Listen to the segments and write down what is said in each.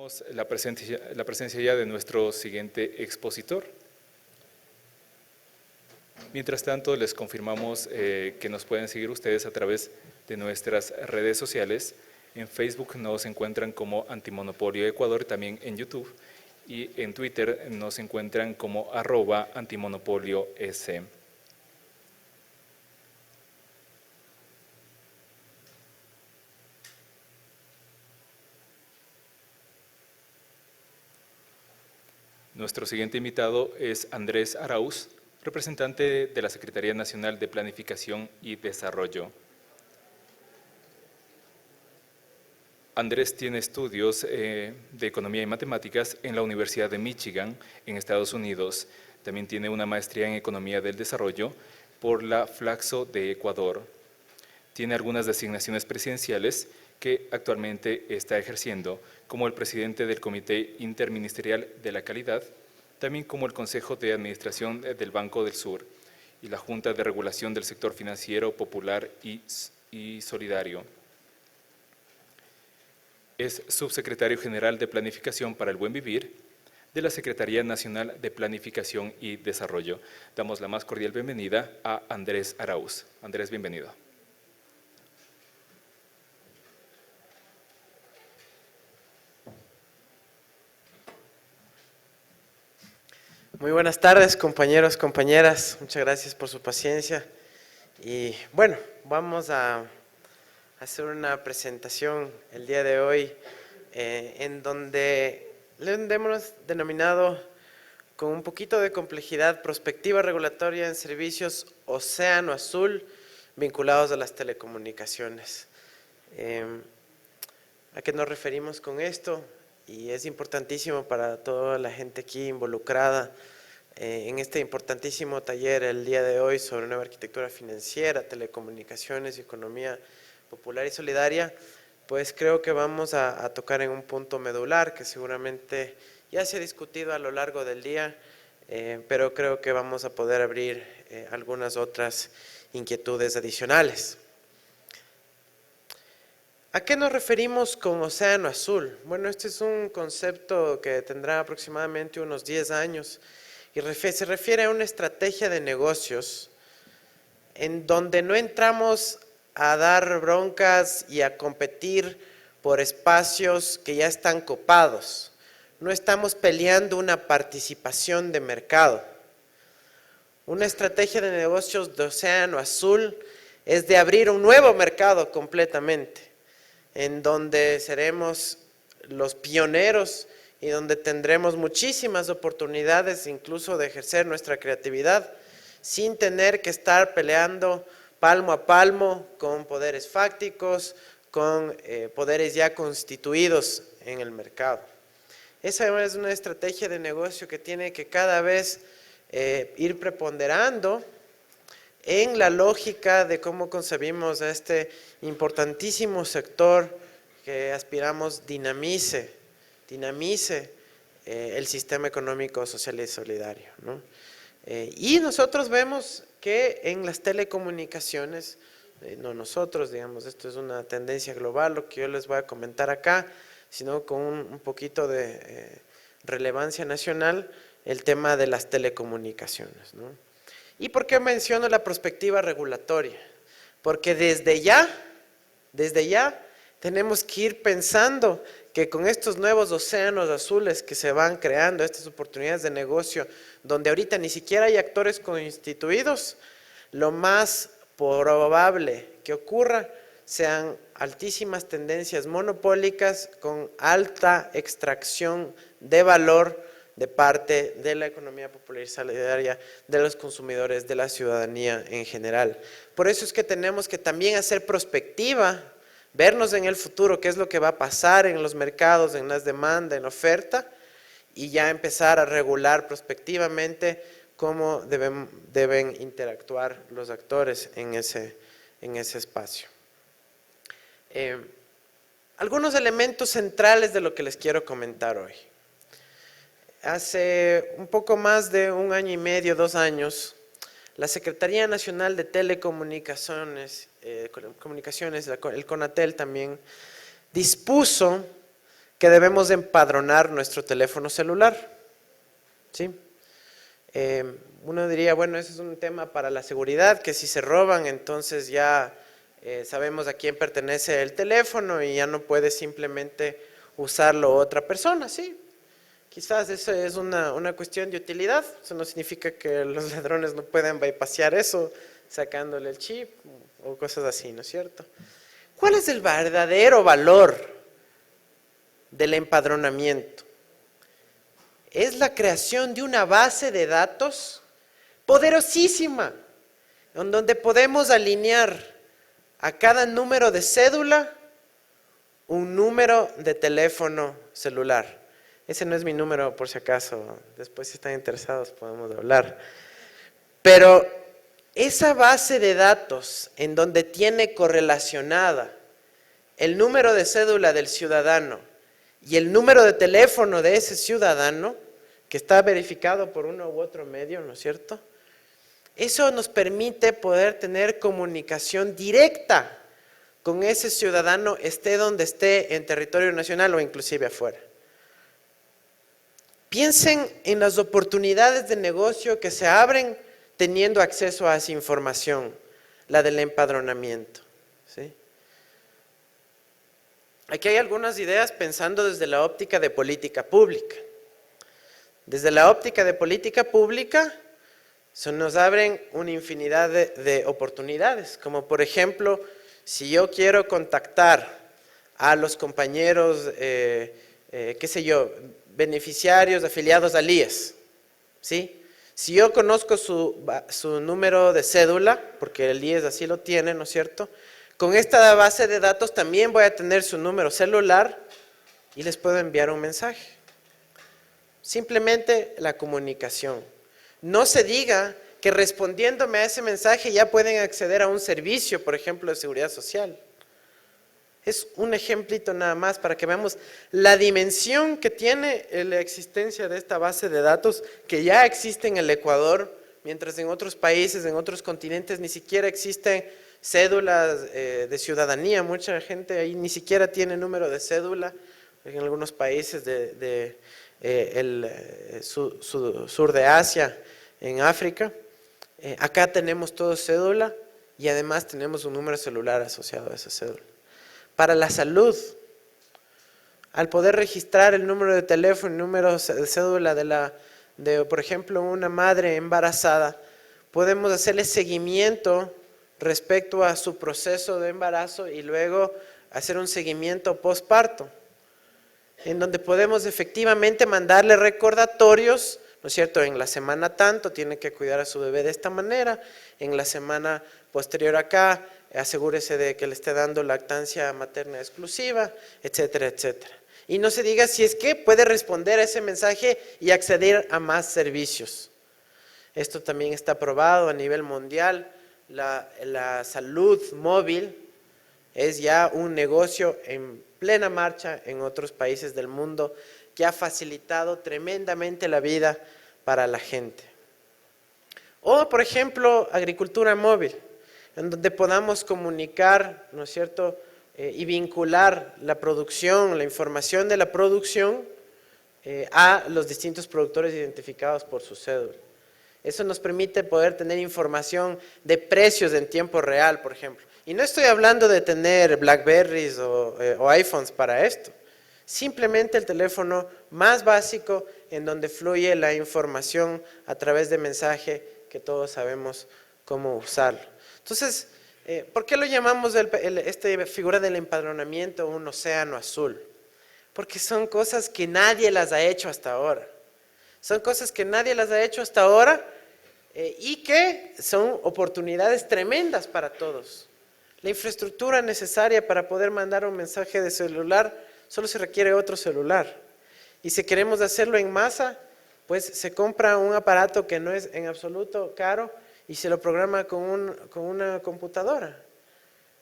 Tenemos la presencia ya de nuestro siguiente expositor. Mientras tanto, les confirmamos que nos pueden seguir ustedes a través de nuestras redes sociales. En Facebook nos encuentran como Antimonopolio Ecuador, también en YouTube, y en Twitter nos encuentran como @antimonopolio.es. Nuestro siguiente invitado es Andrés Arauz, representante de la Secretaría Nacional de Planificación y Desarrollo. Andrés tiene estudios de Economía y Matemáticas en la Universidad de Michigan, en Estados Unidos. También tiene una maestría en Economía del Desarrollo por la Flaxo de Ecuador. Tiene algunas designaciones presidenciales que actualmente está ejerciendo, como el presidente del Comité Interministerial de la Calidad, también como el Consejo de Administración del Banco del Sur y la Junta de Regulación del Sector Financiero Popular y Solidario. Es subsecretario general de Planificación para el Buen Vivir de la Secretaría Nacional de Planificación y Desarrollo. Damos la más cordial bienvenida a Andrés Arauz. Andrés, bienvenido. Muy buenas tardes, compañeros, compañeras. Muchas gracias por su paciencia. Y bueno, vamos a hacer una presentación el día de hoy en donde le hemos denominado con un poquito de complejidad prospectiva regulatoria en servicios Océano Azul vinculados a las telecomunicaciones. ¿A qué nos referimos con esto? Y es importantísimo para toda la gente aquí involucrada en este importantísimo taller el día de hoy sobre nueva arquitectura financiera, telecomunicaciones y economía popular y solidaria, pues creo que vamos a tocar en un punto medular que seguramente ya se ha discutido a lo largo del día, pero creo que vamos a poder abrir algunas otras inquietudes adicionales. ¿A qué nos referimos con Océano Azul? Bueno, este es un concepto que tendrá aproximadamente unos 10 años y se refiere a una estrategia de negocios en donde no entramos a dar broncas y a competir por espacios que ya están copados. No estamos peleando una participación de mercado. Una estrategia de negocios de Océano Azul es de abrir un nuevo mercado completamente, en donde seremos los pioneros y donde tendremos muchísimas oportunidades incluso de ejercer nuestra creatividad sin tener que estar peleando palmo a palmo con poderes fácticos, con poderes ya constituidos en el mercado. Esa es una estrategia de negocio que tiene que cada vez ir preponderando en la lógica de cómo concebimos a este importantísimo sector que aspiramos dinamice el sistema económico, social y solidario, ¿no? Y nosotros vemos que en las telecomunicaciones, no nosotros, digamos, esto es una tendencia global, lo que yo les voy a comentar acá, sino con un poquito de relevancia nacional, el tema de las telecomunicaciones, ¿no? ¿Y por qué menciono la perspectiva regulatoria? Porque desde ya tenemos que ir pensando que con estos nuevos océanos azules que se van creando, estas oportunidades de negocio, donde ahorita ni siquiera hay actores constituidos, lo más probable que ocurra sean altísimas tendencias monopólicas con alta extracción de valor de parte de la economía popular y solidaria, de los consumidores, de la ciudadanía en general. Por eso es que tenemos que también hacer prospectiva, vernos en el futuro, qué es lo que va a pasar en los mercados, en las demandas, en la oferta, y ya empezar a regular prospectivamente cómo deben interactuar los actores en ese espacio. Algunos elementos centrales de lo que les quiero comentar hoy. Hace un poco más de 1 año y medio, 2 años, la Secretaría Nacional de Telecomunicaciones, el CONATEL también, dispuso que debemos empadronar nuestro teléfono celular. ¿Sí? Uno diría, bueno, ese es un tema para la seguridad, que si se roban, entonces ya sabemos a quién pertenece el teléfono y ya no puede simplemente usarlo otra persona, ¿sí? Quizás eso es una cuestión de utilidad, eso no significa que los ladrones no puedan bypassear eso sacándole el chip o cosas así, ¿no es cierto? ¿Cuál es el verdadero valor del empadronamiento? Es la creación de una base de datos poderosísima, en donde podemos alinear a cada número de cédula un número de teléfono celular. Ese no es mi número, por si acaso, después si están interesados podemos hablar. Pero esa base de datos en donde tiene correlacionada el número de cédula del ciudadano y el número de teléfono de ese ciudadano, que está verificado por uno u otro medio, ¿no es cierto? Eso nos permite poder tener comunicación directa con ese ciudadano, esté donde esté, en territorio nacional o inclusive afuera. Piensen en las oportunidades de negocio que se abren teniendo acceso a esa información, la del empadronamiento, ¿sí? Aquí hay algunas ideas pensando desde la óptica de política pública. Desde la óptica de política pública se nos abren una infinidad de oportunidades, como por ejemplo, si yo quiero contactar a los compañeros, qué sé yo, beneficiarios afiliados al IES, ¿sí? Si yo conozco su número de cédula, porque el IES así lo tiene, ¿no es cierto? Con esta base de datos también voy a tener su número celular y les puedo enviar un mensaje. Simplemente la comunicación. No se diga que respondiéndome a ese mensaje ya pueden acceder a un servicio, por ejemplo, de seguridad social. Es un ejemplito nada más para que veamos la dimensión que tiene la existencia de esta base de datos que ya existe en el Ecuador, mientras en otros países, en otros continentes ni siquiera existen cédulas de ciudadanía. Mucha gente ahí ni siquiera tiene número de cédula, en algunos países sur de Asia, en África. Acá tenemos todo cédula y además tenemos un número celular asociado a esa cédula. Para la salud, al poder registrar el número de teléfono y número de cédula de, por ejemplo, una madre embarazada, podemos hacerle seguimiento respecto a su proceso de embarazo y luego hacer un seguimiento postparto, en donde podemos efectivamente mandarle recordatorios, ¿no es cierto? En la semana tanto tiene que cuidar a su bebé de esta manera, en la semana posterior acá asegúrese de que le esté dando lactancia materna exclusiva, etcétera, etcétera. Y no se diga si es que puede responder a ese mensaje y acceder a más servicios. Esto también está aprobado a nivel mundial. La salud móvil es ya un negocio en plena marcha en otros países del mundo que ha facilitado tremendamente la vida para la gente. O, por ejemplo, agricultura móvil, en donde podamos comunicar, ¿no es cierto?, y vincular la producción, la información de la producción a los distintos productores identificados por su cédula. Eso nos permite poder tener información de precios en tiempo real, por ejemplo. Y no estoy hablando de tener Blackberries o iPhones para esto. Simplemente el teléfono más básico en donde fluye la información a través de mensaje que todos sabemos cómo usarlo. Entonces, ¿por qué lo llamamos esta figura del empadronamiento un océano azul? Porque son cosas que nadie las ha hecho hasta ahora. Son cosas que nadie las ha hecho hasta ahora y que son oportunidades tremendas para todos. La infraestructura necesaria para poder mandar un mensaje de celular, solo se requiere otro celular. Y si queremos hacerlo en masa, pues se compra un aparato que no es en absoluto caro y se lo programa con una computadora.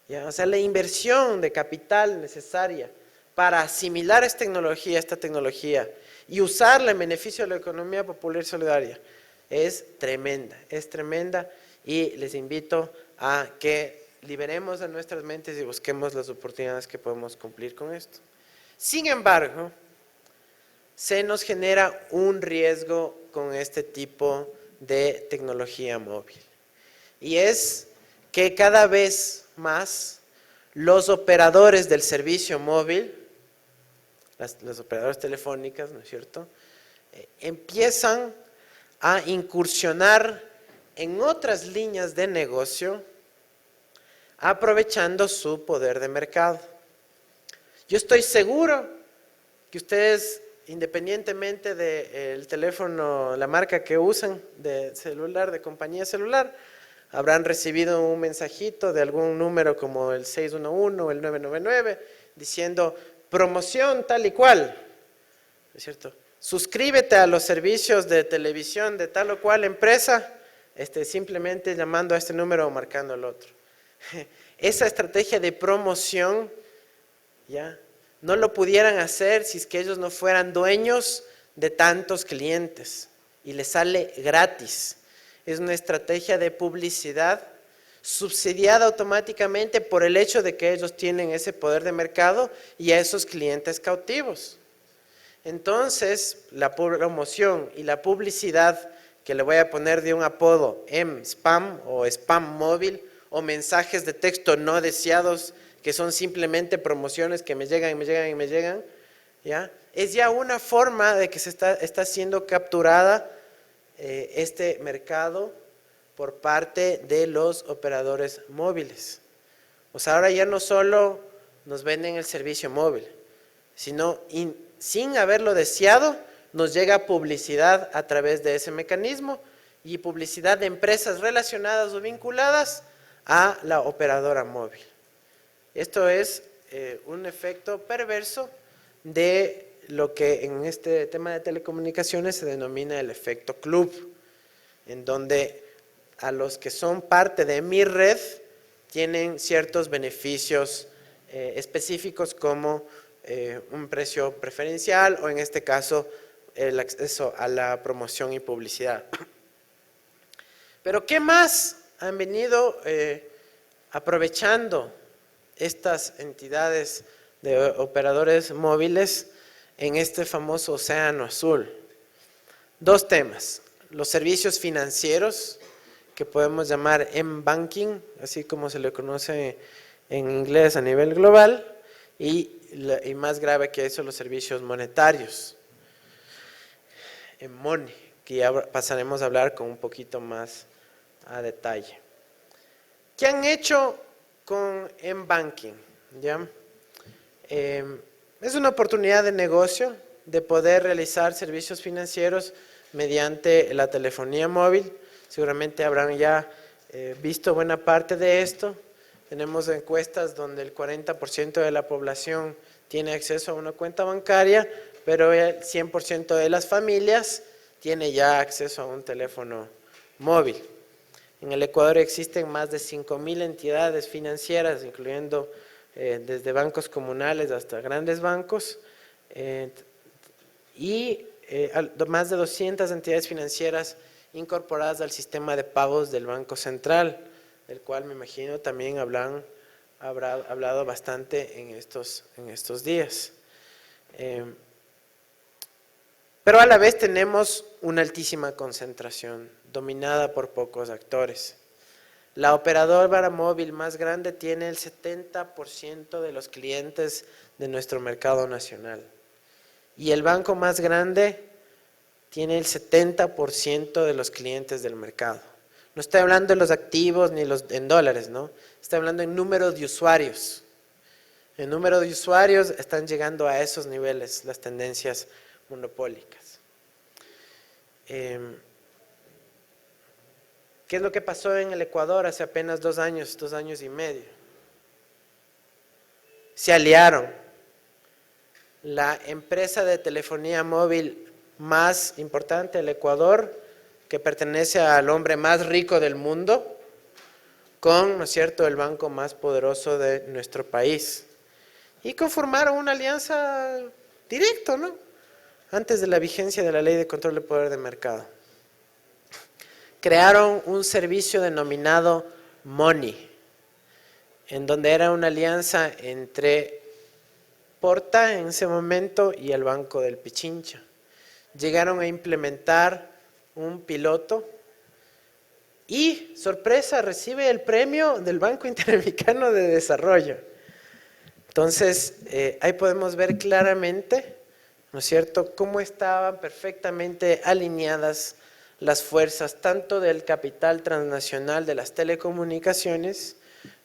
¿Ya? O sea, la inversión de capital necesaria para asimilar esta tecnología y usarla en beneficio de la economía popular y solidaria es tremenda y les invito a que liberemos a nuestras mentes y busquemos las oportunidades que podemos cumplir con esto. Sin embargo, se nos genera un riesgo con este tipo de tecnología móvil. Y es que cada vez más los operadores del servicio móvil, las operadoras telefónicas, ¿no es cierto?, empiezan a incursionar en otras líneas de negocio aprovechando su poder de mercado. Yo estoy seguro que ustedes, independientemente del teléfono, la marca que usan de celular, de compañía celular, habrán recibido un mensajito de algún número como el 611 o el 999 diciendo promoción tal y cual, ¿no es cierto? Suscríbete a los servicios de televisión de tal o cual empresa, simplemente llamando a este número o marcando el otro. Esa estrategia de promoción, ¿ya?, no lo pudieran hacer si es que ellos no fueran dueños de tantos clientes y les sale gratis. Es una estrategia de publicidad subsidiada automáticamente por el hecho de que ellos tienen ese poder de mercado y a esos clientes cautivos. Entonces, la promoción y la publicidad, que le voy a poner de un apodo M-Spam o spam móvil o mensajes de texto no deseados, que son simplemente promociones que me llegan y me llegan y me llegan, ¿ya?, es ya una forma de que está siendo capturada este mercado por parte de los operadores móviles. O sea, ahora ya no solo nos venden el servicio móvil, sino sin haberlo deseado, nos llega publicidad a través de ese mecanismo y publicidad de empresas relacionadas o vinculadas a la operadora móvil. Esto es un efecto perverso de lo que en este tema de telecomunicaciones se denomina el efecto club, en donde a los que son parte de mi red tienen ciertos beneficios específicos como un precio preferencial o en este caso el acceso a la promoción y publicidad. Pero ¿qué más han venido aprovechando estas entidades de operadores móviles en este famoso océano azul? Dos temas: los servicios financieros, que podemos llamar M-Banking, así como se le conoce en inglés a nivel global, y más grave que eso, los servicios monetarios, M-Money, que ya pasaremos a hablar con un poquito más a detalle. ¿Qué han hecho con M-Banking? ¿Ya? Es una oportunidad de negocio de poder realizar servicios financieros mediante la telefonía móvil. Seguramente habrán ya visto buena parte de esto. Tenemos encuestas donde el 40% de la población tiene acceso a una cuenta bancaria, pero el 100% de las familias tiene ya acceso a un teléfono móvil. En el Ecuador existen más de 5.000 entidades financieras, incluyendo desde bancos comunales hasta grandes bancos, y más de 200 entidades financieras incorporadas al sistema de pagos del Banco Central, del cual me imagino también habrá hablado bastante en estos días. Pero a la vez tenemos una altísima concentración, dominada por pocos actores. La operadora móvil más grande tiene el 70% de los clientes de nuestro mercado nacional. Y el banco más grande tiene el 70% de los clientes del mercado. No estoy hablando de los activos ni en dólares, ¿no? Estoy hablando en número de usuarios. En número de usuarios están llegando a esos niveles las tendencias monopólicas. ¿Qué es lo que pasó en el Ecuador hace apenas 2 años y medio? Se aliaron. La empresa de telefonía móvil más importante del Ecuador, que pertenece al hombre más rico del mundo, con, ¿no es cierto?, el banco más poderoso de nuestro país. Y conformaron una alianza directa, ¿no?, antes de la vigencia de la Ley de Control del Poder de Mercado. Crearon un servicio denominado Money, en donde era una alianza entre Porta en ese momento y el Banco del Pichincha. Llegaron a implementar un piloto y, sorpresa, recibe el premio del Banco Interamericano de Desarrollo. Entonces, ahí podemos ver claramente, ¿no es cierto?, cómo estaban perfectamente alineadas las fuerzas tanto del capital transnacional de las telecomunicaciones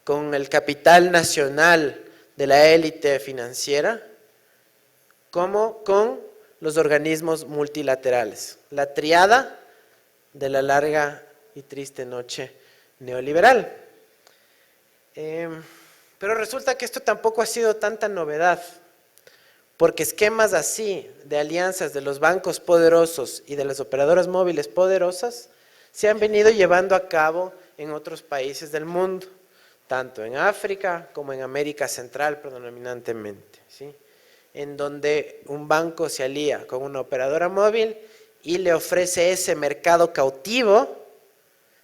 con el capital nacional de la élite financiera, como con los organismos multilaterales, la triada de la larga y triste noche neoliberal. Pero resulta que esto tampoco ha sido tanta novedad, porque esquemas así de alianzas de los bancos poderosos y de las operadoras móviles poderosas se han venido llevando a cabo en otros países del mundo, tanto en África como en América Central predominantemente, ¿sí?, en donde un banco se alía con una operadora móvil y le ofrece ese mercado cautivo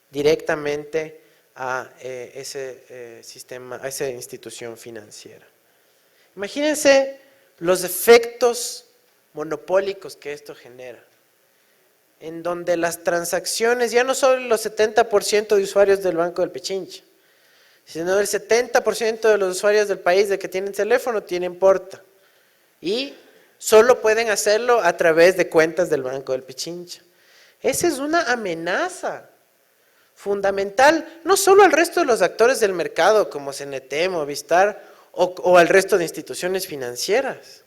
directamente a ese sistema, a esa institución financiera. Imagínense los efectos monopólicos que esto genera, en donde las transacciones, ya no solo los 70% de usuarios del Banco del Pichincha, sino el 70% de los usuarios del país de que tienen teléfono tienen Porta, y solo pueden hacerlo a través de cuentas del Banco del Pichincha. Esa es una amenaza fundamental, no solo al resto de los actores del mercado como CNT, Movistar o al resto de instituciones financieras.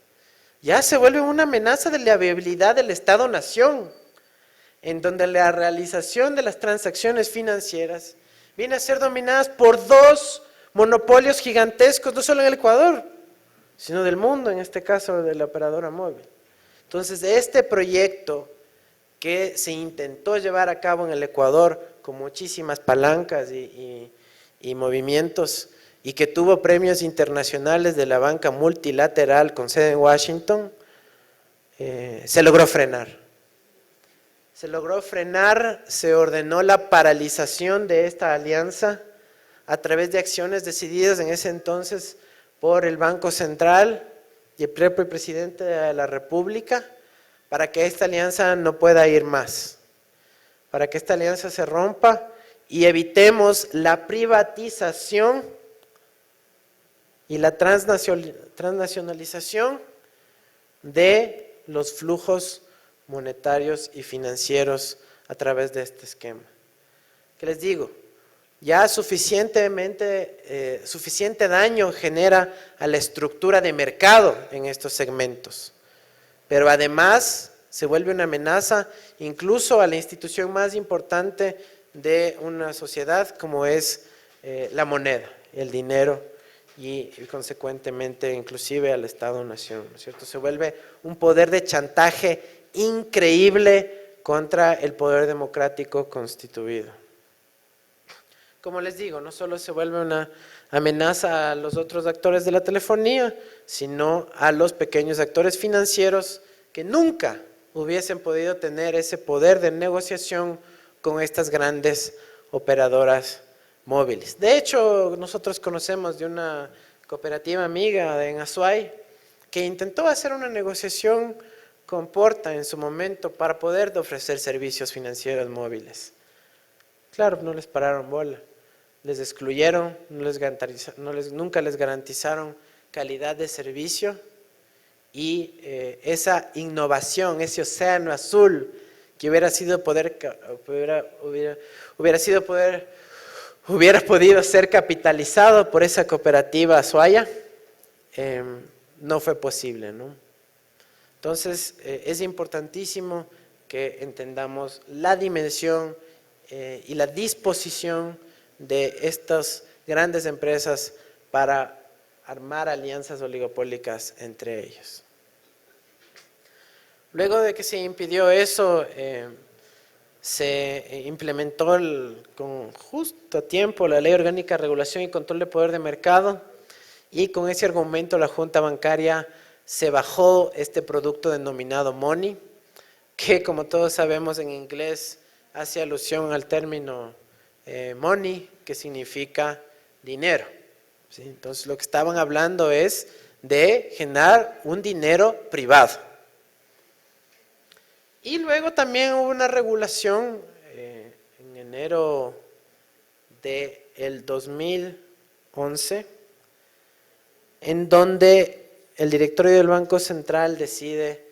Ya se vuelve una amenaza de la viabilidad del Estado-Nación, en donde la realización de las transacciones financieras viene a ser dominadas por dos monopolios gigantescos, no solo en el Ecuador, sino del mundo, en este caso de la operadora móvil. Entonces, este proyecto que se intentó llevar a cabo en el Ecuador con muchísimas palancas y movimientos y que tuvo premios internacionales de la banca multilateral con sede en Washington, se logró frenar. Se logró frenar, se ordenó la paralización de esta alianza a través de acciones decididas en ese entonces por el Banco Central y el propio presidente de la República, para que esta alianza no pueda ir más, para que esta alianza se rompa y evitemos la privatización y la transnacionalización de los flujos monetarios y financieros a través de este esquema. ¿Qué les digo? Ya suficiente daño genera a la estructura de mercado en estos segmentos, pero además se vuelve una amenaza incluso a la institución más importante de una sociedad como es la moneda, el dinero y consecuentemente inclusive al Estado-Nación, ¿no es cierto? Se vuelve un poder de chantaje increíble contra el poder democrático constituido. Como les digo, no solo se vuelve una amenaza a los otros actores de la telefonía, sino a los pequeños actores financieros que nunca hubiesen podido tener ese poder de negociación con estas grandes operadoras móviles. De hecho, nosotros conocemos de una cooperativa amiga en Azuay que intentó hacer una negociación con Porta en su momento para poder ofrecer servicios financieros móviles. Claro, no les pararon bola. Les excluyeron, nunca les garantizaron calidad de servicio y esa innovación, ese océano azul que hubiera podido ser capitalizado por esa cooperativa Azuaya, no fue posible, ¿no? Entonces, es importantísimo que entendamos la dimensión y la disposición de estas grandes empresas para armar alianzas oligopólicas entre ellos. Luego de que se impidió eso, se implementó con justo a tiempo la Ley Orgánica de Regulación y Control de Poder de Mercado y con ese argumento la Junta Bancaria se bajó este producto denominado money, que como todos sabemos en inglés hace alusión al término money, que significa dinero, ¿sí? Entonces lo que estaban hablando es de generar un dinero privado. Y luego también hubo una regulación en enero del 2011, en donde el directorio del Banco Central decide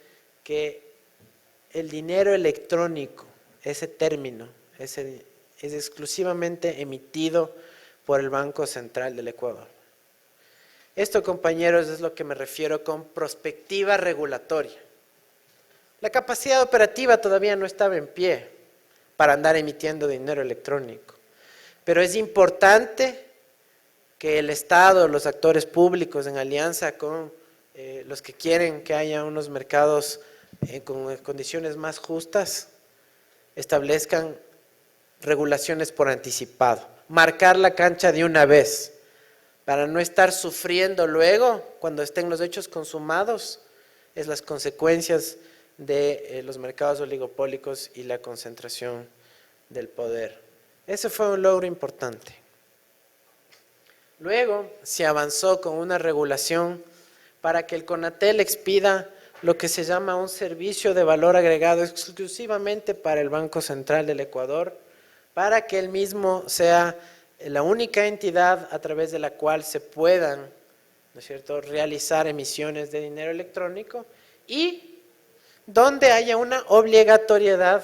que el dinero electrónico, ese término, es exclusivamente emitido por el Banco Central del Ecuador. Esto, compañeros, es lo que me refiero con prospectiva regulatoria. La capacidad operativa todavía no estaba en pie para andar emitiendo dinero electrónico, pero es importante que el Estado, los actores públicos, en alianza con los que quieren que haya unos mercados con condiciones más justas, establezcan regulaciones por anticipado, marcar la cancha de una vez, para no estar sufriendo luego, cuando estén los hechos consumados, es las consecuencias de los mercados oligopólicos y la concentración del poder. Ese fue un logro importante. Luego se avanzó con una regulación para que el CONATEL expida lo que se llama un servicio de valor agregado exclusivamente para el Banco Central del Ecuador, para que él mismo sea la única entidad a través de la cual se puedan, ¿no es cierto?, realizar emisiones de dinero electrónico y donde haya una obligatoriedad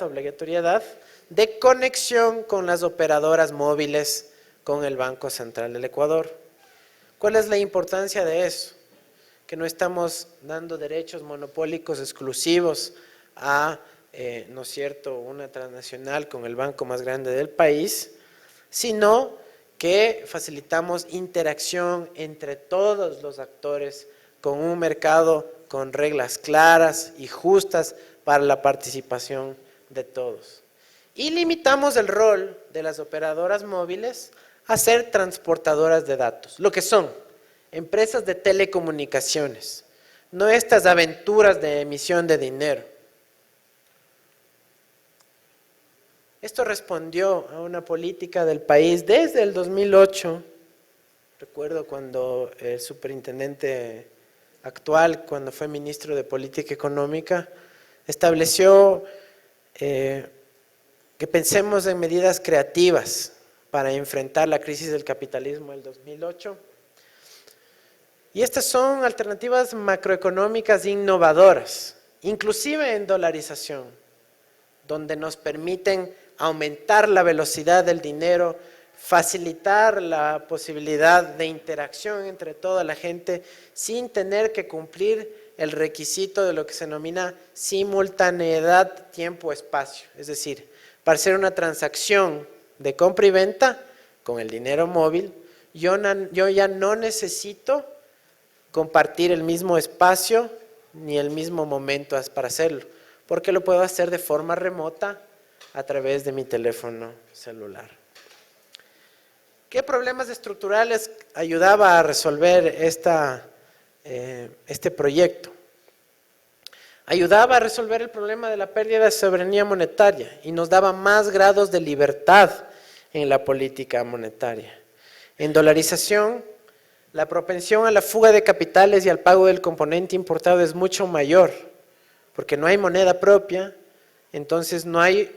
de conexión con las operadoras móviles con el Banco Central del Ecuador. ¿Cuál es la importancia de eso? Que no estamos dando derechos monopólicos exclusivos a, ¿no es cierto?, una transnacional con el banco más grande del país, sino que facilitamos interacción entre todos los actores con un mercado con reglas claras y justas para la participación de todos. Y limitamos el rol de las operadoras móviles a ser transportadoras de datos, lo que son empresas de telecomunicaciones, no estas aventuras de emisión de dinero. Esto respondió a una política del país desde el 2008. Recuerdo cuando el superintendente actual, cuando fue ministro de Política Económica, estableció que pensemos en medidas creativas para enfrentar la crisis del capitalismo del 2008. Y estas son alternativas macroeconómicas innovadoras, inclusive en dolarización, donde nos permiten aumentar la velocidad del dinero, facilitar la posibilidad de interacción entre toda la gente sin tener que cumplir el requisito de lo que se denomina simultaneidad tiempo-espacio. Es decir, para hacer una transacción de compra y venta con el dinero móvil, yo ya no necesito compartir el mismo espacio ni el mismo momento para hacerlo, porque lo puedo hacer de forma remota a través de mi teléfono celular. ¿Qué problemas estructurales ayudaba a resolver este proyecto? Ayudaba a resolver el problema de la pérdida de soberanía monetaria y nos daba más grados de libertad en la política monetaria. En dolarización, la propensión a la fuga de capitales y al pago del componente importado es mucho mayor, porque no hay moneda propia, entonces no hay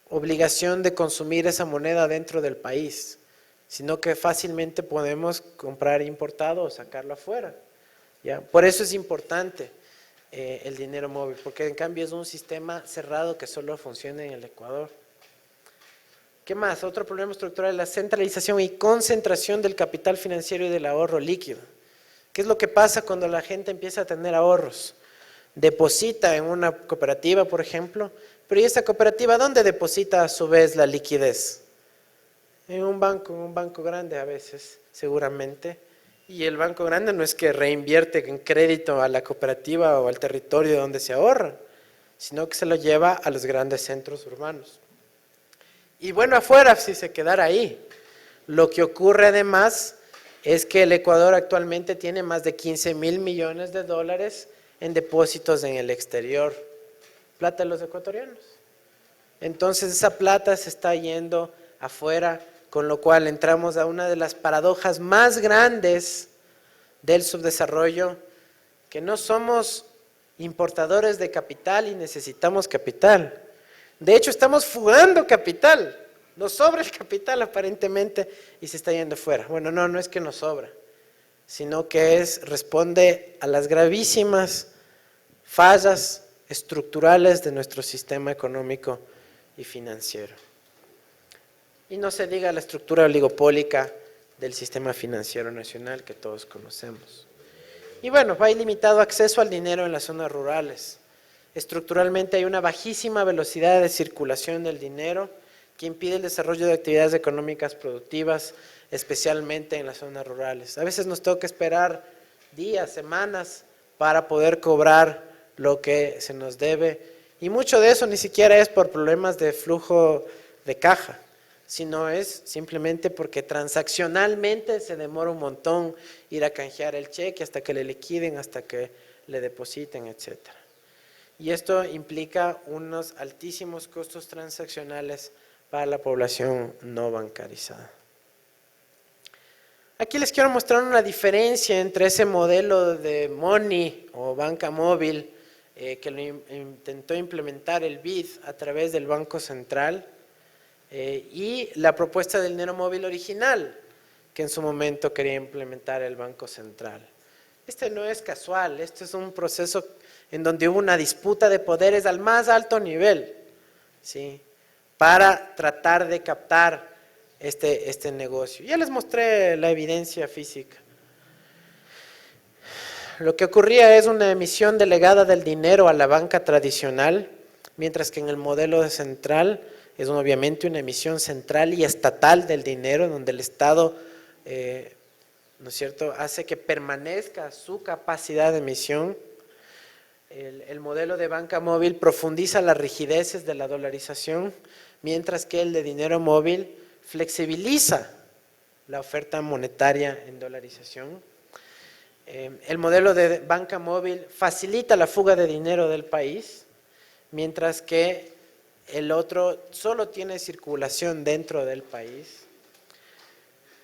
obligación de consumir esa moneda dentro del país, sino que fácilmente podemos comprar importado o sacarlo afuera, ¿ya? Por eso es importante el dinero móvil, porque en cambio es un sistema cerrado que solo funciona en el Ecuador. ¿Qué más? Otro problema estructural es la centralización y concentración del capital financiero y del ahorro líquido. ¿Qué es lo que pasa cuando la gente empieza a tener ahorros? Deposita en una cooperativa, por ejemplo, pero ¿y esa cooperativa dónde deposita a su vez la liquidez? En un banco grande a veces, seguramente. Y el banco grande no es que reinvierte en crédito a la cooperativa o al territorio donde se ahorra, sino que se lo lleva a los grandes centros urbanos. Y bueno, afuera, si se quedara ahí. Lo que ocurre además es que el Ecuador actualmente tiene más de 15.000 millones de dólares en depósitos en el exterior. Plata de los ecuatorianos. Entonces esa plata se está yendo afuera, con lo cual entramos a una de las paradojas más grandes del subdesarrollo, que no somos importadores de capital y necesitamos capital. De hecho, estamos fugando capital. Nos sobra el capital aparentemente y se está yendo fuera. Bueno, no es que nos sobra, sino que responde a las gravísimas fallas estructurales de nuestro sistema económico y financiero. Y no se diga la estructura oligopólica del sistema financiero nacional que todos conocemos. Y bueno, hay limitado acceso al dinero en las zonas rurales. Estructuralmente hay una bajísima velocidad de circulación del dinero que impide el desarrollo de actividades económicas productivas, especialmente en las zonas rurales. A veces nos toca esperar días, semanas para poder cobrar lo que se nos debe, y mucho de eso ni siquiera es por problemas de flujo de caja, sino es simplemente porque transaccionalmente se demora un montón ir a canjear el cheque hasta que le liquiden, hasta que le depositen, etc. Y esto implica unos altísimos costos transaccionales para la población no bancarizada. Aquí les quiero mostrar una diferencia entre ese modelo de money o banca móvil que lo intentó implementar el BID a través del Banco Central y la propuesta del dinero móvil original que en su momento quería implementar el Banco Central. Este no es casual, este es un proceso en donde hubo una disputa de poderes al más alto nivel, ¿sí?, para tratar de captar este negocio. Ya les mostré la evidencia física. Lo que ocurría es una emisión delegada del dinero a la banca tradicional, mientras que en el modelo de central es obviamente una emisión central y estatal del dinero, donde el Estado, ¿no es cierto?, hace que permanezca su capacidad de emisión. El modelo de banca móvil profundiza las rigideces de la dolarización, mientras que el de dinero móvil flexibiliza la oferta monetaria en dolarización. El modelo de banca móvil facilita la fuga de dinero del país, mientras que el otro solo tiene circulación dentro del país.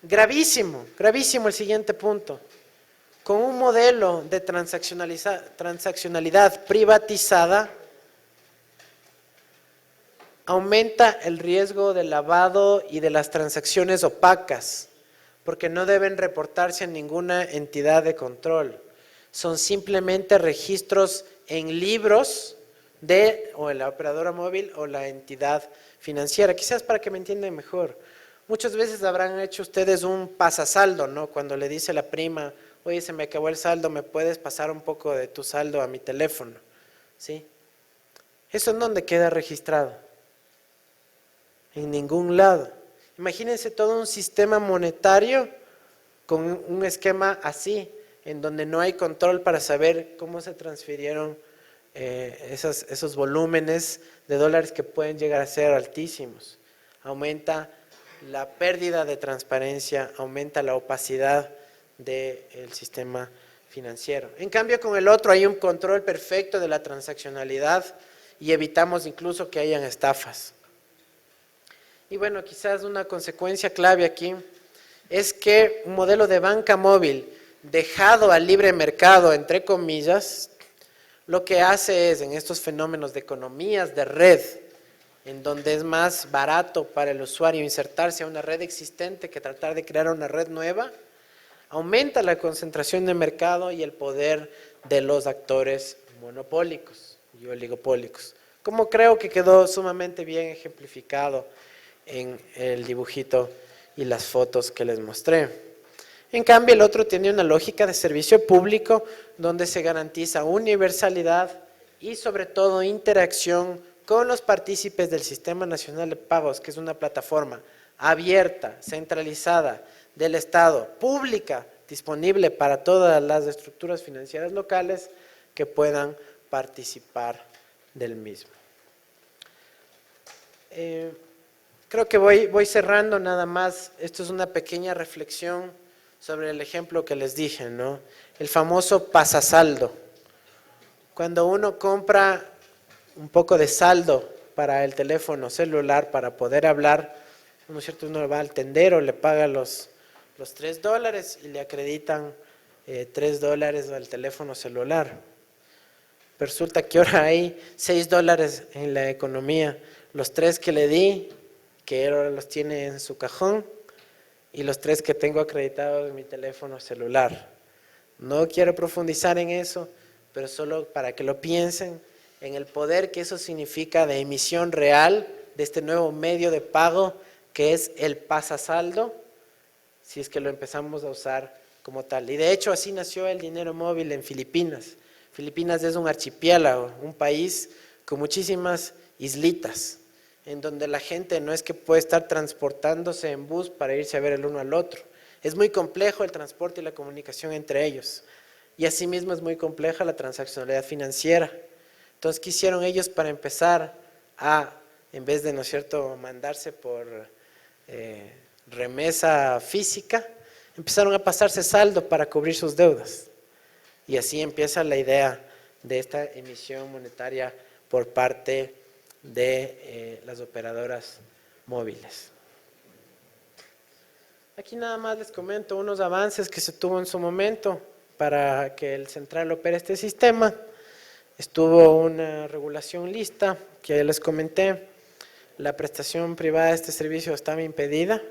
Gravísimo, gravísimo el siguiente punto. Con un modelo de transaccionalidad privatizada, aumenta el riesgo de lavado y de las transacciones opacas, porque no deben reportarse a ninguna entidad de control. Son simplemente registros en libros de o la operadora móvil o la entidad financiera. Quizás para que me entiendan mejor. Muchas veces habrán hecho ustedes un pasasaldo, ¿no? Cuando le dice la prima, oye, se me acabó el saldo, ¿me puedes pasar un poco de tu saldo a mi teléfono? ¿Sí? ¿Eso en dónde queda registrado? En ningún lado. Imagínense todo un sistema monetario con un esquema así, en donde no hay control para saber cómo se transfirieron esos volúmenes de dólares que pueden llegar a ser altísimos. Aumenta la pérdida de transparencia, aumenta la opacidad del sistema financiero. En cambio, con el otro hay un control perfecto de la transaccionalidad y evitamos incluso que hayan estafas. Y bueno, quizás una consecuencia clave aquí es que un modelo de banca móvil dejado al libre mercado, entre comillas, lo que hace es, en estos fenómenos de economías de red, en donde es más barato para el usuario insertarse a una red existente que tratar de crear una red nueva, aumenta la concentración de mercado y el poder de los actores monopólicos y oligopólicos, como creo que quedó sumamente bien ejemplificado en el dibujito y las fotos que les mostré. En cambio, el otro tiene una lógica de servicio público donde se garantiza universalidad y sobre todo interacción con los partícipes del Sistema Nacional de Pagos, que es una plataforma abierta, centralizada del Estado, pública, disponible para todas las estructuras financieras locales que puedan participar del mismo. Creo que voy cerrando nada más. Esto es una pequeña reflexión sobre el ejemplo que les dije, ¿no? El famoso pasasaldo. Cuando uno compra un poco de saldo para el teléfono celular para poder hablar, ¿no es cierto? Uno va al tendero, le paga los $3 y le acreditan $3 al teléfono celular. Pero resulta que ahora hay $6 en la economía. Los 3 que le di, que ahora los tiene en su cajón, y los 3 que tengo acreditados en mi teléfono celular. No quiero profundizar en eso, pero solo para que lo piensen en el poder que eso significa de emisión real de este nuevo medio de pago que es el pasasaldo, si es que lo empezamos a usar como tal. Y de hecho así nació el dinero móvil en Filipinas. Filipinas es un archipiélago, un país con muchísimas islitas, en donde la gente no es que puede estar transportándose en bus para irse a ver el uno al otro. Es muy complejo el transporte y la comunicación entre ellos. Y asimismo es muy compleja la transaccionalidad financiera. Entonces, ¿qué hicieron ellos para empezar a, en vez de, ¿no es cierto?, mandarse por remesa física, empezaron a pasarse saldo para cubrir sus deudas? Y así empieza la idea de esta emisión monetaria por parte de las operadoras móviles. Aquí nada más les comento unos avances que se tuvo en su momento para que el central opere este sistema. Estuvo una regulación lista que ya les comenté. La prestación privada de este servicio estaba impedida.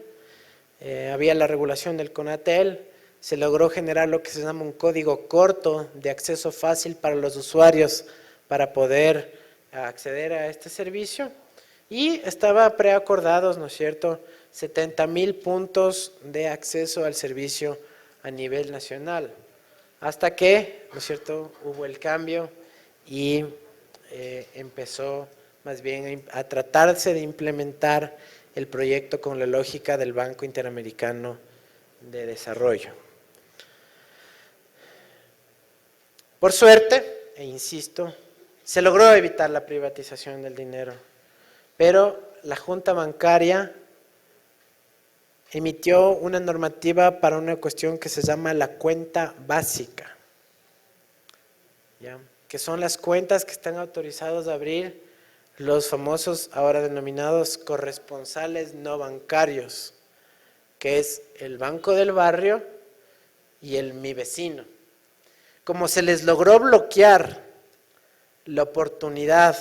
Había la regulación del CONATEL. Se logró generar lo que se llama un código corto de acceso fácil para los usuarios para poder acceder a este servicio. Y estaba preacordados, ¿no es cierto?, 70,000 puntos de acceso al servicio a nivel nacional. Hasta que, ¿no es cierto?, hubo el cambio y empezó más bien a tratarse de implementar el proyecto con la lógica del Banco Interamericano de Desarrollo. Por suerte, e insisto, se logró evitar la privatización del dinero, pero la Junta Bancaria emitió una normativa para una cuestión que se llama la cuenta básica, ¿ya?, que son las cuentas que están autorizados a abrir los famosos, ahora denominados corresponsales no bancarios, que es el Banco del Barrio y el Mi Vecino. Como se les logró bloquear la oportunidad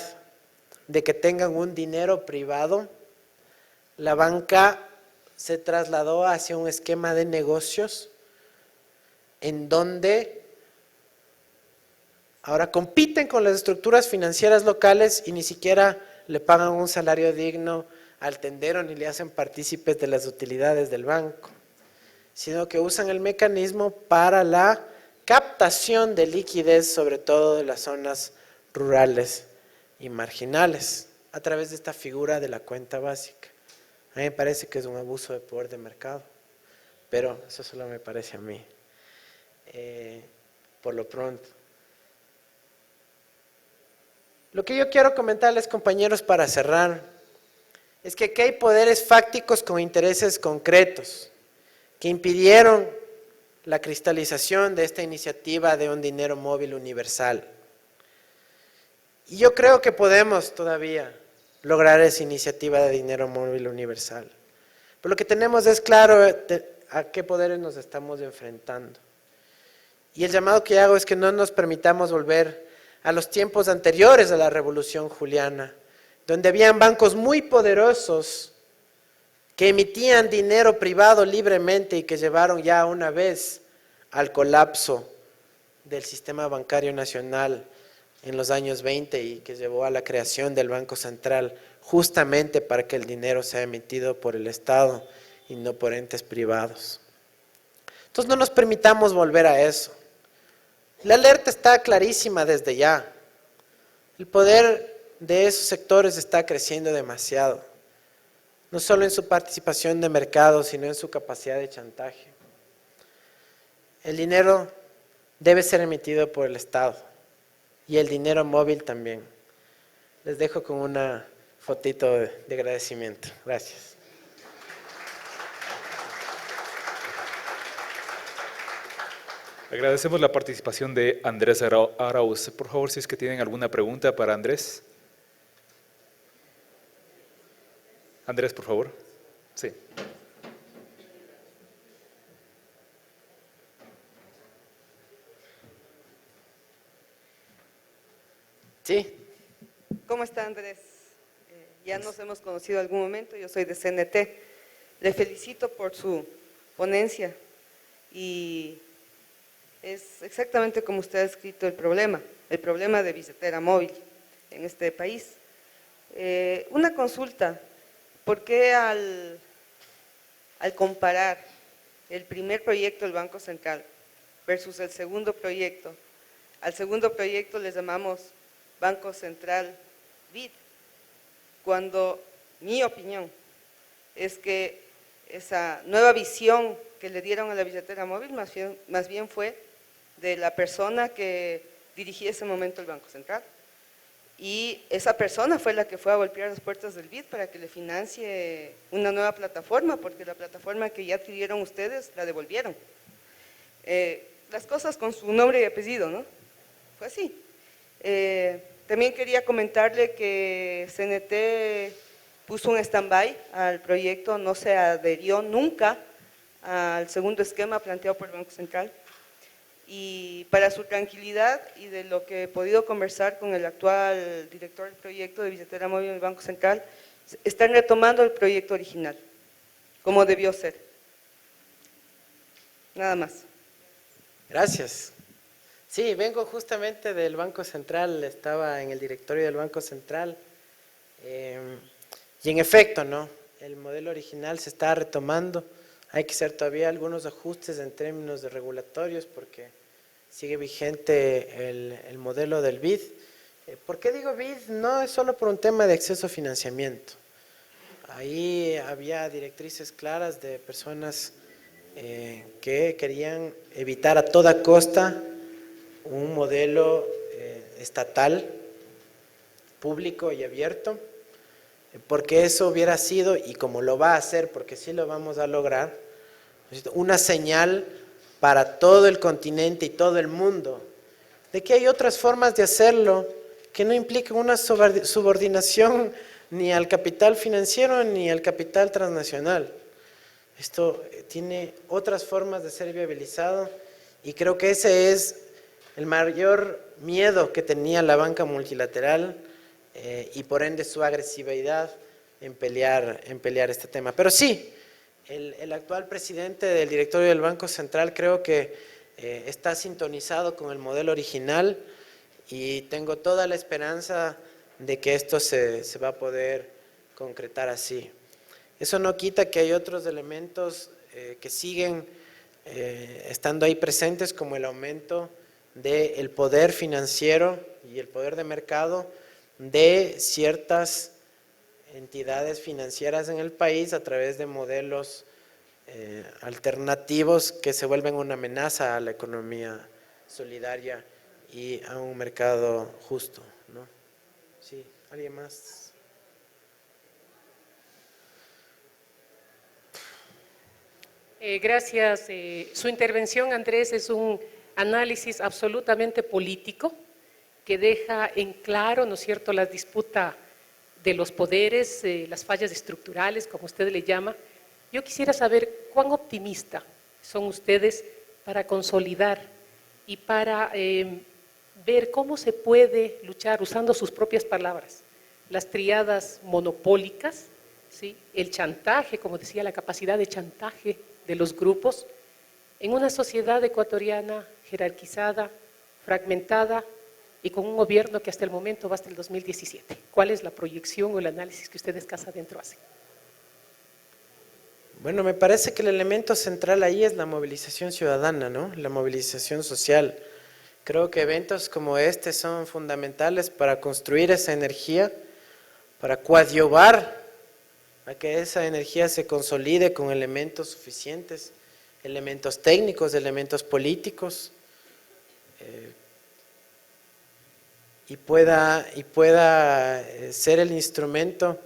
de que tengan un dinero privado, la banca se trasladó hacia un esquema de negocios en donde ahora compiten con las estructuras financieras locales y ni siquiera le pagan un salario digno al tendero ni le hacen partícipes de las utilidades del banco, sino que usan el mecanismo para la captación de liquidez, sobre todo de las zonas rurales y marginales, a través de esta figura de la cuenta básica. A mí me parece que es un abuso de poder de mercado, pero eso solo me parece a mí. Por lo pronto. Lo que yo quiero comentarles, compañeros, para cerrar, es que aquí hay poderes fácticos con intereses concretos que impidieron la cristalización de esta iniciativa de un dinero móvil universal. Y yo creo que podemos todavía lograr esa iniciativa de dinero móvil universal. Pero lo que tenemos es claro a qué poderes nos estamos enfrentando. Y el llamado que hago es que no nos permitamos volver a los tiempos anteriores a la Revolución Juliana, donde habían bancos muy poderosos que emitían dinero privado libremente y que llevaron ya una vez al colapso del sistema bancario nacional en los años 20 y que llevó a la creación del Banco Central justamente para que el dinero sea emitido por el Estado y no por entes privados. Entonces no nos permitamos volver a eso. La alerta está clarísima desde ya. El poder de esos sectores está creciendo demasiado, no solo en su participación de mercado, sino en su capacidad de chantaje. El dinero debe ser emitido por el Estado y el dinero móvil también. Les dejo con una fotito de agradecimiento. Gracias. Agradecemos la participación de Andrés Arauz. Por favor, si es que tienen alguna pregunta para Andrés. Andrés, por favor. Sí. Sí, ¿Cómo está, Andrés? Ya nos hemos conocido algún momento, yo soy de CNT. Le felicito por su ponencia y es exactamente como usted ha escrito el problema de billetera móvil en este país. Una consulta, ¿por qué al comparar el primer proyecto del Banco Central versus el segundo proyecto, al segundo proyecto le llamamos Banco Central BID, cuando mi opinión es que esa nueva visión que le dieron a la billetera móvil más bien fue de la persona que dirigía ese momento el Banco Central? Y esa persona fue la que fue a golpear las puertas del BID para que le financie una nueva plataforma, porque la plataforma que ya adquirieron ustedes la devolvieron. Las cosas con su nombre y apellido, ¿no? Fue así. También quería comentarle que CNT puso un stand-by al proyecto, no se adherió nunca al segundo esquema planteado por el Banco Central. Y para su tranquilidad y de lo que he podido conversar con el actual director del proyecto de billetera móvil del Banco Central, están retomando el proyecto original, como debió ser. Nada más. gracias. Sí, vengo justamente del Banco Central, estaba en el directorio del Banco Central y en efecto, ¿no? El modelo original se está retomando, hay que hacer todavía algunos ajustes en términos de regulatorios porque sigue vigente el modelo del BID. ¿Por qué digo BID? No es solo por un tema de acceso a financiamiento. Ahí había directrices claras de personas que querían evitar a toda costa un modelo estatal, público y abierto, porque eso hubiera sido, y como lo va a hacer, porque sí lo vamos a lograr, una señal para todo el continente y todo el mundo, de que hay otras formas de hacerlo que no implican una subordinación ni al capital financiero ni al capital transnacional. Esto tiene otras formas de ser viabilizado y creo que ese es el mayor miedo que tenía la banca multilateral y por ende su agresividad en pelear este tema. Pero sí, el actual presidente del directorio del Banco Central creo que está sintonizado con el modelo original y tengo toda la esperanza de que esto se va a poder concretar así. Eso no quita que hay otros elementos que siguen estando ahí presentes, como el aumento del poder financiero y el poder de mercado de ciertas entidades financieras en el país a través de modelos alternativos que se vuelven una amenaza a la economía solidaria y a un mercado justo, ¿no? Sí, ¿alguien más? Gracias. Su intervención, Andrés, es un análisis absolutamente político que deja en claro, ¿no es cierto?, la disputa de los poderes, las fallas estructurales, como usted le llama. Yo quisiera saber cuán optimista son ustedes para consolidar y para ver cómo se puede luchar, usando sus propias palabras, las triadas monopólicas, ¿sí?, el chantaje, como decía, la capacidad de chantaje de los grupos, en una sociedad ecuatoriana jerarquizada, fragmentada y con un gobierno que hasta el momento va hasta el 2017. ¿Cuál es la proyección o el análisis que ustedes Casa Adentro hacen? Bueno, me parece que el elemento central ahí es la movilización ciudadana, ¿no? La movilización social. Creo que eventos como este son fundamentales para construir esa energía, para coadyuvar a que esa energía se consolide con elementos suficientes, elementos técnicos, elementos políticos, y pueda ser el instrumento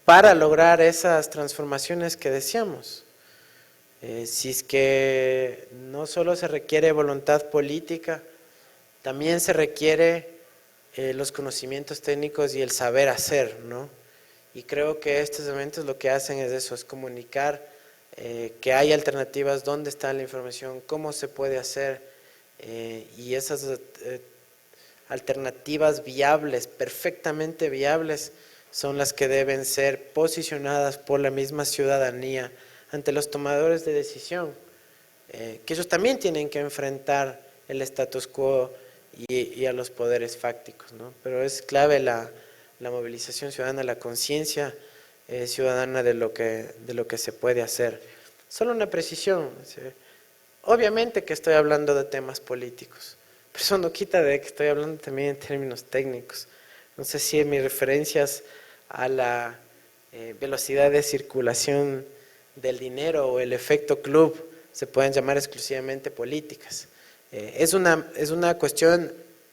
para lograr esas transformaciones que deseamos. Si es que no solo se requiere voluntad política, también se requiere los conocimientos técnicos y el saber hacer, ¿no? Y creo que estos eventos lo que hacen es eso, es comunicar que hay alternativas, dónde está la información, cómo se puede hacer, y esas alternativas viables, perfectamente viables, son las que deben ser posicionadas por la misma ciudadanía ante los tomadores de decisión, que ellos también tienen que enfrentar el status quo y a los poderes fácticos, ¿no? Pero es clave la movilización ciudadana, la conciencia ciudadana de lo que se puede hacer. Solo una precisión, obviamente que estoy hablando de temas políticos, pero eso no quita de que estoy hablando también en términos técnicos. No sé si mis referencias a la velocidad de circulación del dinero o el efecto club se pueden llamar exclusivamente políticas. Es una cuestión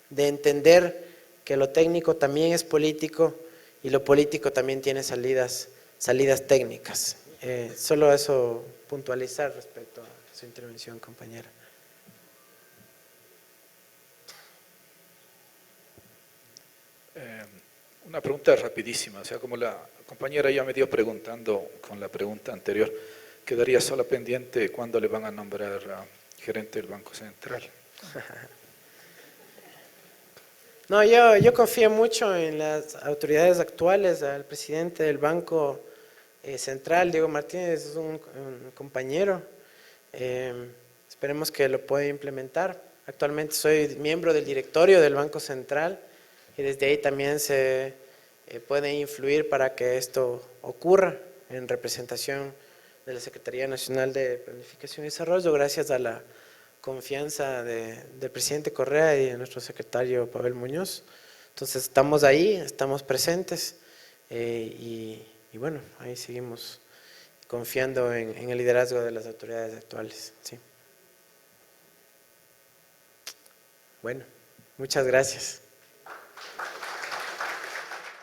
de entender que lo técnico también es político y lo político también tiene salidas técnicas. Solo eso puntualizar respecto a su intervención, compañera. Una pregunta rapidísima, o sea, como la compañera ya me dio preguntando con la pregunta anterior, quedaría solo pendiente cuándo le van a nombrar a gerente del Banco Central. No, yo confío mucho en las autoridades actuales, al presidente del Banco Central, Diego Martínez, es un compañero, esperemos que lo pueda implementar. Actualmente soy miembro del directorio del Banco Central y desde ahí también se puede influir para que esto ocurra en representación de la Secretaría Nacional de Planificación y Desarrollo, gracias a la confianza del presidente Correa y de nuestro secretario Pavel Muñoz. Entonces estamos ahí, estamos presentes y bueno, ahí seguimos confiando en el liderazgo de las autoridades actuales. Sí. Bueno, muchas gracias.